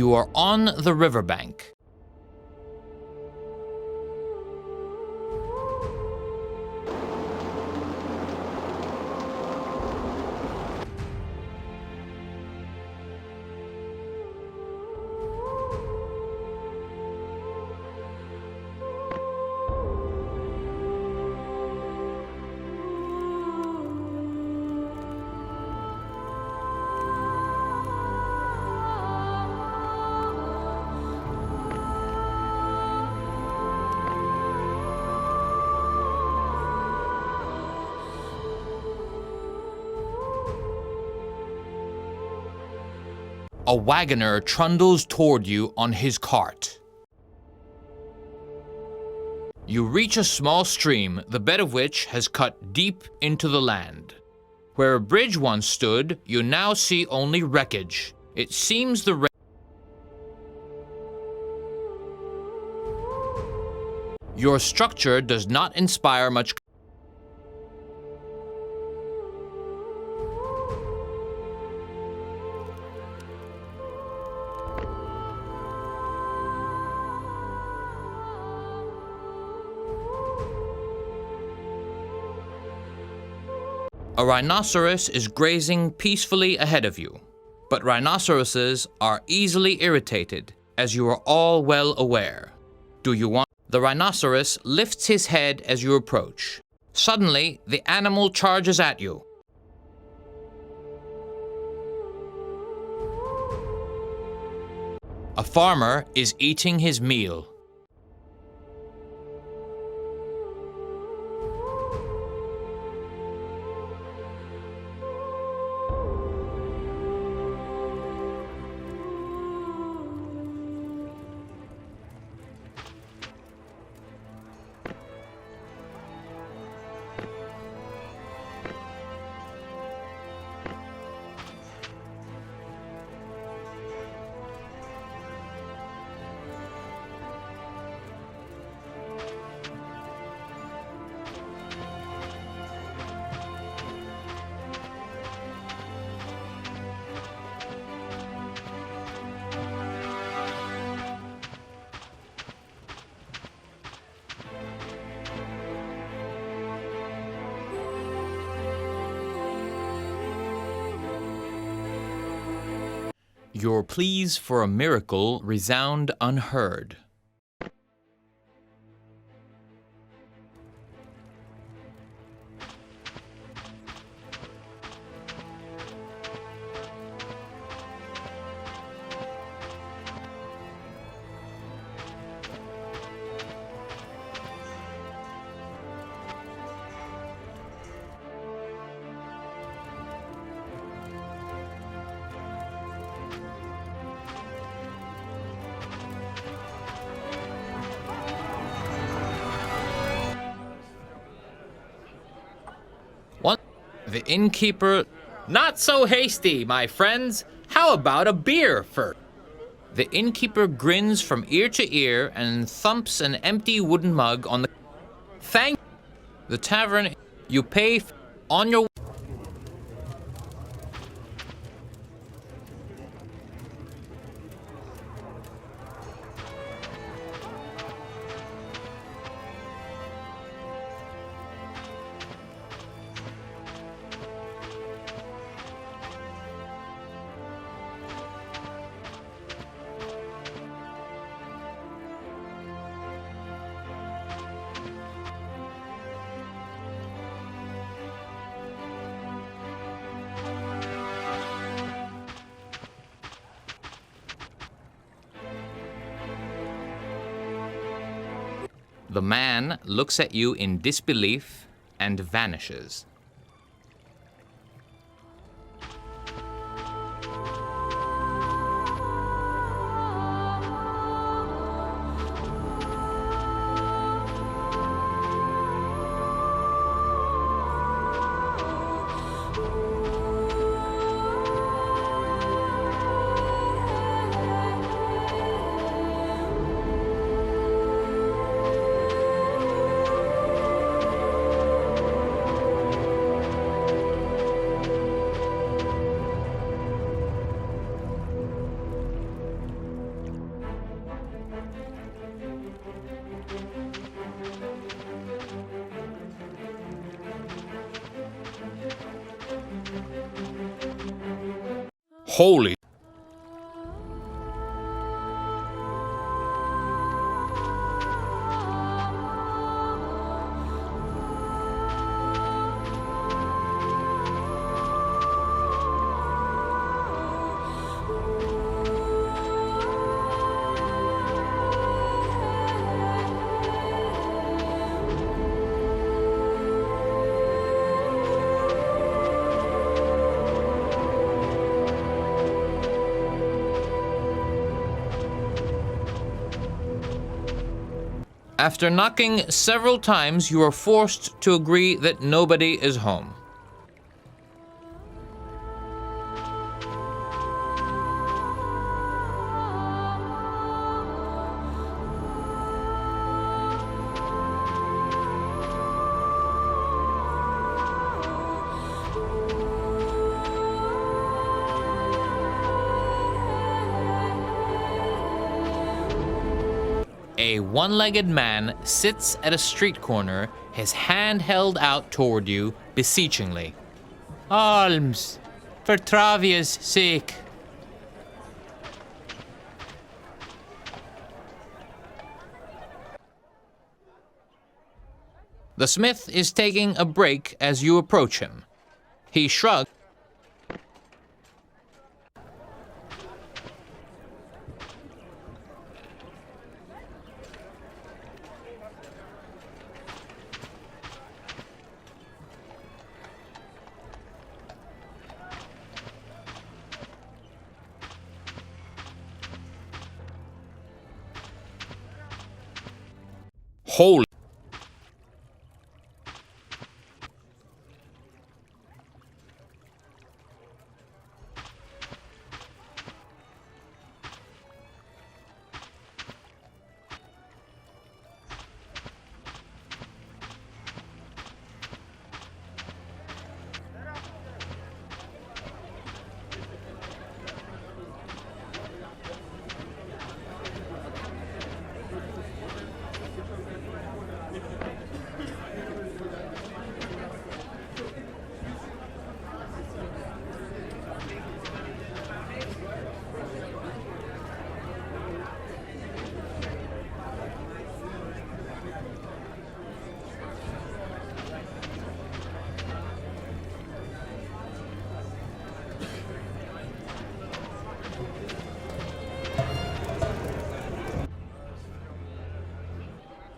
You are on the riverbank. A wagoner trundles toward you on his cart. You reach a small stream, the bed of which has cut deep into the land. Where a bridge once stood, you now see only wreckage. It seems your structure does not inspire much. A rhinoceros is grazing peacefully ahead of you, but rhinoceroses are easily irritated, as you are all well aware. Do you want? The rhinoceros lifts his head as you approach. Suddenly, the animal charges at you. A farmer is eating his meal. Your pleas for a miracle resound unheard. The innkeeper, "Not so hasty, my friends. How about a beer first?" The innkeeper grins from ear to ear and thumps an empty wooden mug on the... Thank the tavern. You pay on your... The man looks at you in disbelief and vanishes. Holy. After knocking several times, you are forced to agree that nobody is home. A one-legged man sits at a street corner, his hand held out toward you, beseechingly. Alms, for Travia's sake. The smith is taking a break as you approach him. He shrugs. Holy.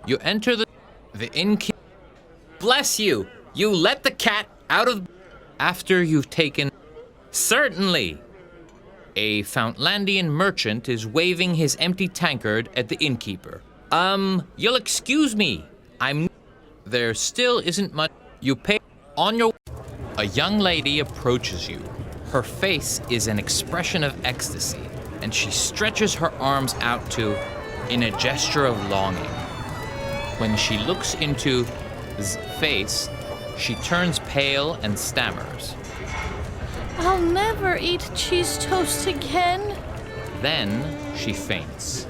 You enter the innkeeper. Bless you! You let the cat out of... After you've taken... Certainly! A Fountlandian merchant is waving his empty tankard at the innkeeper. You'll excuse me. There still isn't much... You pay on your... A young lady approaches you. Her face is an expression of ecstasy, and she stretches her arms out to... in a gesture of longing. When she looks into his face, she turns pale and stammers. I'll never eat cheese toast again. Then she faints.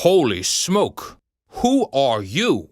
Holy smoke! Who are you?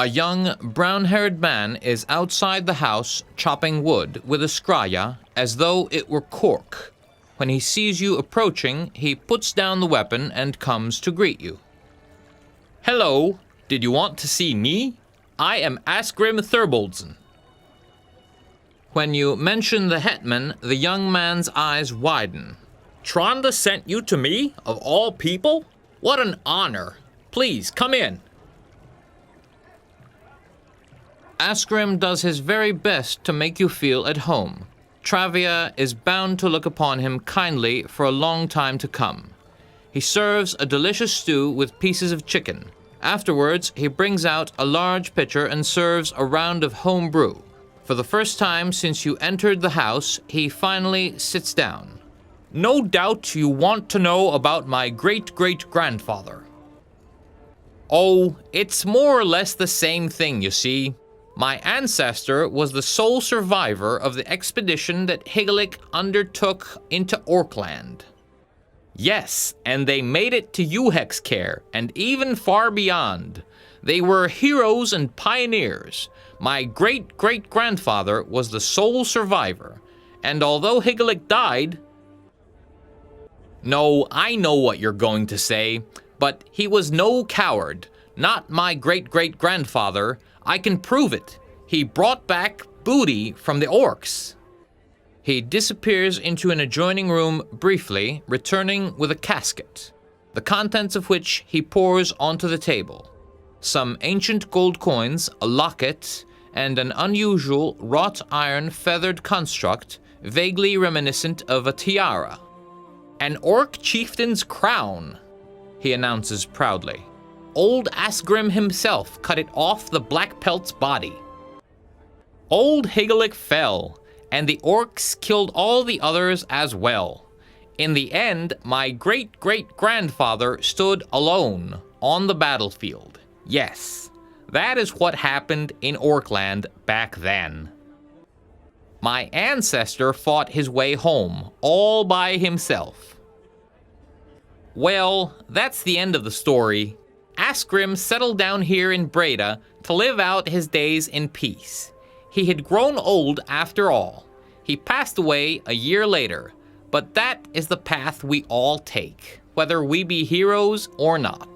A young, brown-haired man is outside the house chopping wood with a scraya as though it were cork. When he sees you approaching, he puts down the weapon and comes to greet you. Hello, did you want to see me? I am Asgrim Thurboldsen. When you mention the hetman, the young man's eyes widen. Tronda sent you to me, of all people? What an honor. Please, come in. Asgrim does his very best to make you feel at home. Travia is bound to look upon him kindly for a long time to come. He serves a delicious stew with pieces of chicken. Afterwards, he brings out a large pitcher and serves a round of home brew. For the first time since you entered the house, he finally sits down. No doubt you want to know about my great-great-grandfather. Oh, it's more or less the same thing, you see. My ancestor was the sole survivor of the expedition that Higelac undertook into Orkland. Yes, and they made it to Uxkhar, and even far beyond. They were heroes and pioneers. My great-great-grandfather was the sole survivor, and although Higelac died... No, I know what you're going to say, but he was no coward. Not my great-great-grandfather. I can prove it. He brought back booty from the orcs. He disappears into an adjoining room briefly, returning with a casket, the contents of which he pours onto the table. Some ancient gold coins, a locket, and an unusual wrought iron feathered construct, vaguely reminiscent of a tiara. An orc chieftain's crown, he announces proudly. Old Asgrim himself cut it off the black pelt's body. Old Higelac fell, and the orcs killed all the others as well. In the end, my great-great-grandfather stood alone on the battlefield. Yes, that is what happened in Orkland back then. My ancestor fought his way home, all by himself. Well, that's the end of the story. Asgrim settled down here in Breda to live out his days in peace. He had grown old after all. He passed away a year later, but that is the path we all take, whether we be heroes or not.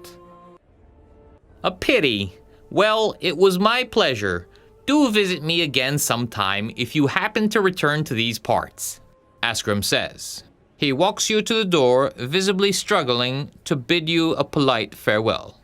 A pity. Well, it was my pleasure. Do visit me again sometime if you happen to return to these parts, Asgrim says. He walks you to the door, visibly struggling to bid you a polite farewell.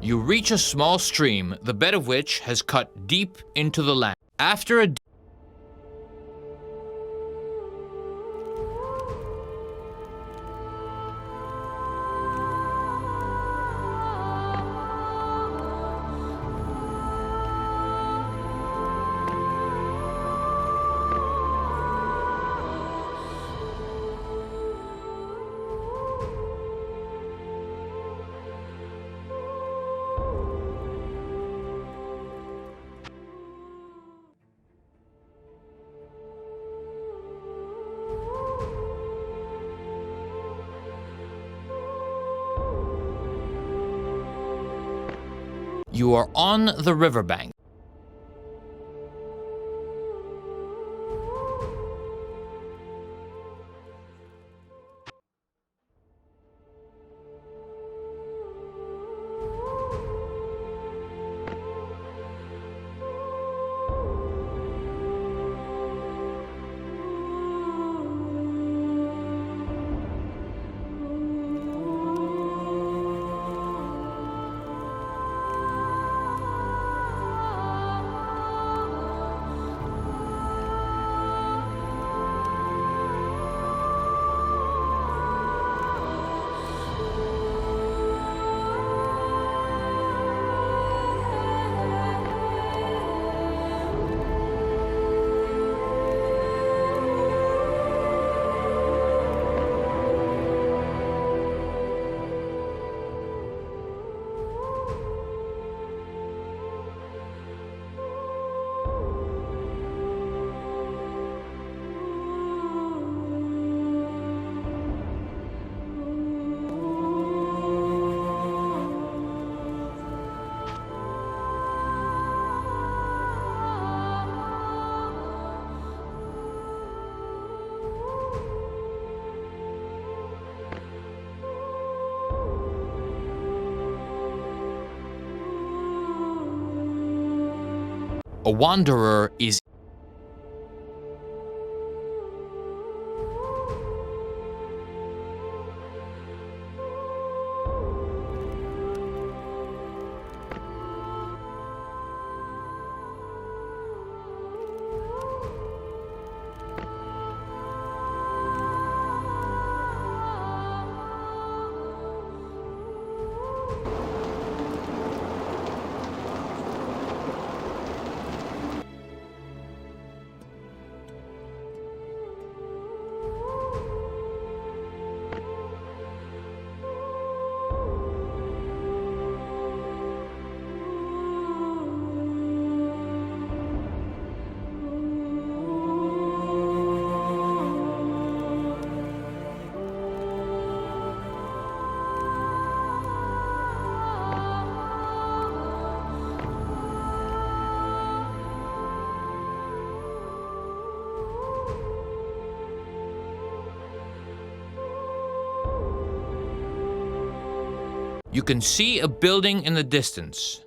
You reach a small stream, the bed of which has cut deep into the land. After a You are on the riverbank. A wanderer is You can see a building in the distance.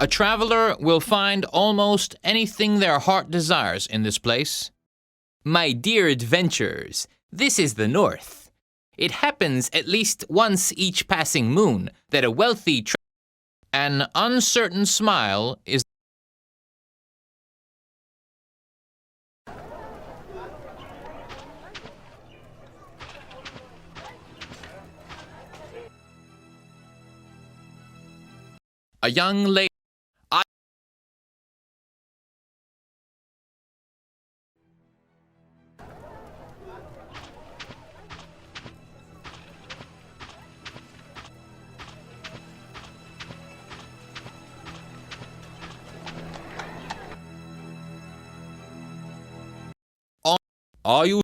A traveler will find almost anything their heart desires in this place. My dear adventurers, this is the North. It happens at least once each passing moon that a wealthy An uncertain smile is a young lady. Are you?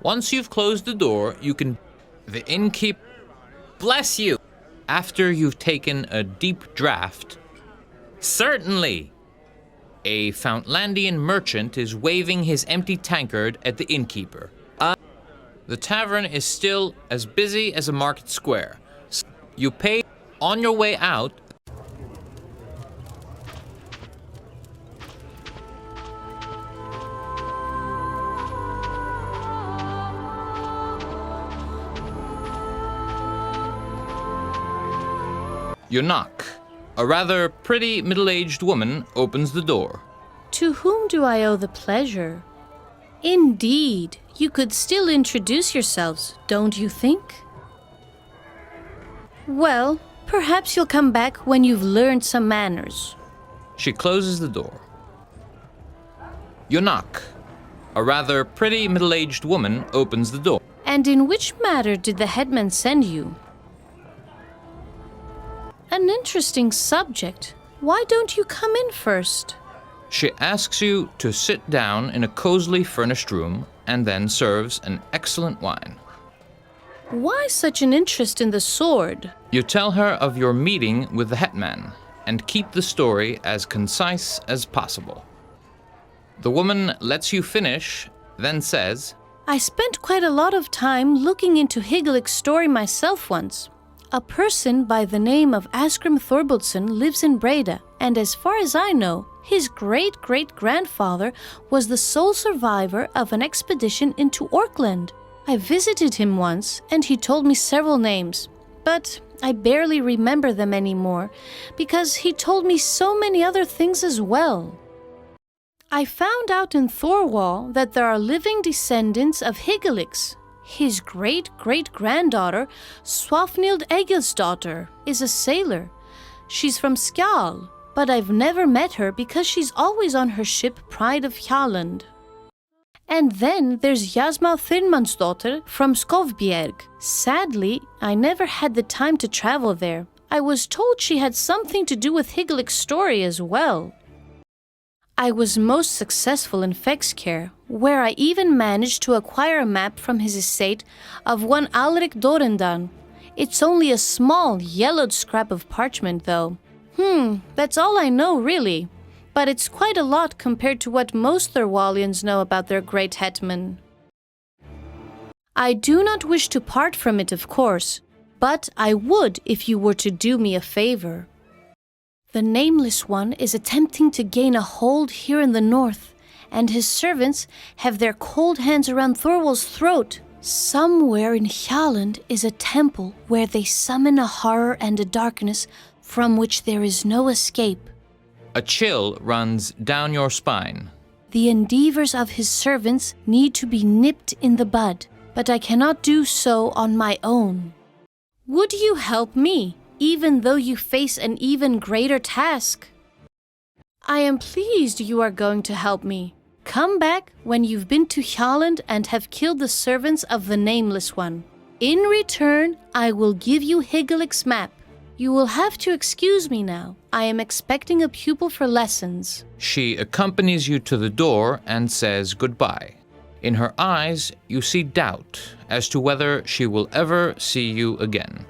Once you've closed the door, you can. The innkeeper. bless you. After you've taken a deep draught, Certainly. A Fountlandian merchant is waving his empty tankard at the innkeeper. The tavern is still as busy as a market square. You pay on your way out. You knock. A rather pretty middle-aged woman opens the door. To whom do I owe the pleasure? Indeed, you could still introduce yourselves, don't you think? Well, perhaps you'll come back when you've learned some manners. She closes the door. You knock. A rather pretty middle-aged woman opens the door. And in which matter did the headman send you? An interesting subject. Why don't you come in first? She asks you to sit down in a cozily furnished room and then serves an excellent wine. Why such an interest in the sword? You tell her of your meeting with the hetman and keep the story as concise as possible. The woman lets you finish, then says, I spent quite a lot of time looking into Hyggelik's story myself once. A person by the name of Askrim Thorbaldsson lives in Breda, and as far as I know, his great-great-grandfather was the sole survivor of an expedition into Orkland. I visited him once, and he told me several names, but I barely remember them anymore, because he told me so many other things as well. I found out in Thorwall that there are living descendants of Hyggelik's. His great-great-granddaughter, Swafnild Egilsdottir, is a sailor. She's from Skjal, but I've never met her because she's always on her ship Pride of Hjalland. And then there's Jasmau Thyrmansdottir from Skovbjerg. Sadly, I never had the time to travel there. I was told she had something to do with Hyggelik's story as well. I was most successful in Fexcare, where I even managed to acquire a map from his estate of one Alrik Dorendan. It's only a small, yellowed scrap of parchment, though. That's all I know, really. But it's quite a lot compared to what most Thorwallians know about their great hetman. I do not wish to part from it, of course, but I would if you were to do me a favor. The Nameless One is attempting to gain a hold here in the north, and his servants have their cold hands around Thorwald's throat. Somewhere in Hjalland is a temple where they summon a horror and a darkness from which there is no escape. A chill runs down your spine. The endeavors of his servants need to be nipped in the bud, but I cannot do so on my own. Would you help me, even though you face an even greater task? I am pleased you are going to help me. Come back when you've been to Hjalland and have killed the servants of the Nameless One. In return, I will give you Hyggelik's map. You will have to excuse me now. I am expecting a pupil for lessons. She accompanies you to the door and says goodbye. In her eyes, you see doubt as to whether she will ever see you again.